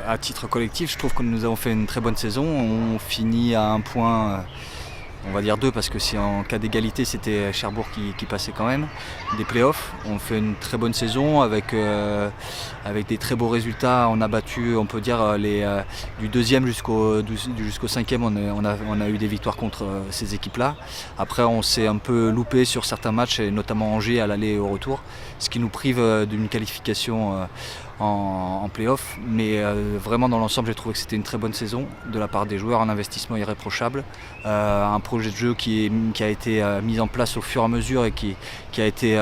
À titre collectif, je trouve que nous avons fait une très bonne saison. On finit à un point, on va dire deux, parce que si en cas d'égalité c'était Cherbourg qui passait quand même, des playoffs. On fait une très bonne saison avec des très beaux résultats. On a battu, on peut dire, du deuxième jusqu'au cinquième, on a eu des victoires contre ces équipes-là. Après, on s'est un peu loupé sur certains matchs, et notamment Angers à l'aller et au retour, ce qui nous prive d'une qualification en play-off, mais vraiment dans l'ensemble j'ai trouvé que c'était une très bonne saison de la part des joueurs, un investissement irréprochable, un projet de jeu qui a été mis en place au fur et à mesure et qui a été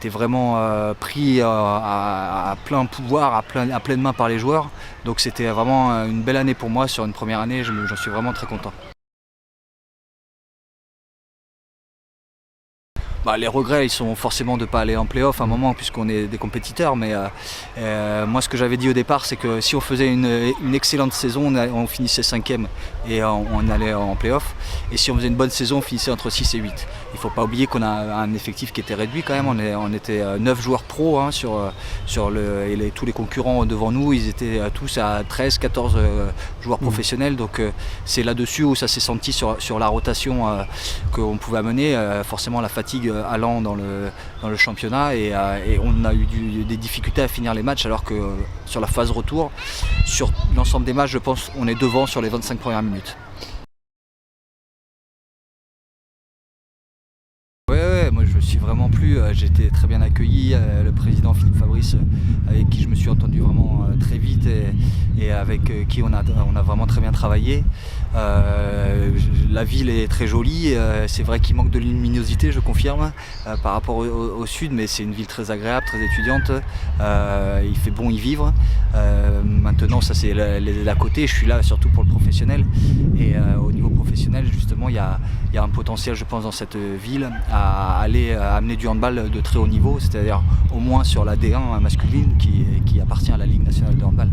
vraiment pris à plein pouvoir, à pleine main par les joueurs. Donc c'était vraiment une belle année pour moi sur une première année, j'en suis vraiment très content. Les regrets, ils sont forcément de ne pas aller en play-off à un moment, puisqu'on est des compétiteurs, mais moi ce que j'avais dit au départ, c'est que si on faisait une excellente saison, on finissait 5e et on allait en play-off, et si on faisait une bonne saison, on finissait entre 6 et 8. Il ne faut pas oublier qu'on a un effectif qui était réduit quand même, on était 9 joueurs pro hein, et tous les concurrents devant nous, ils étaient tous à 13, 14 joueurs professionnels, donc c'est là-dessus où ça s'est senti sur la rotation qu'on pouvait amener, forcément la fatigue allant dans le championnat, et on a eu des difficultés à finir les matchs, alors que sur la phase retour, sur l'ensemble des matchs, je pense on est devant sur les 25 premières minutes. Ouais, moi je suis vraiment plu, j'ai été très bien accueilli, le président Philippe Fabrice, avec qui je me suis entendu vraiment très vite et avec qui on a vraiment très bien travaillé. La ville est très jolie, c'est vrai qu'il manque de luminosité, je confirme, par rapport au sud, mais c'est une ville très agréable, très étudiante, il fait bon y vivre. Maintenant ça c'est l'à côté, je suis là surtout pour le professionnel, et au niveau professionnel justement il y a un potentiel, je pense, dans cette ville à amener du handball de très haut niveau, c'est-à-dire au moins sur la D1 masculine qui appartient à la Ligue nationale de handball.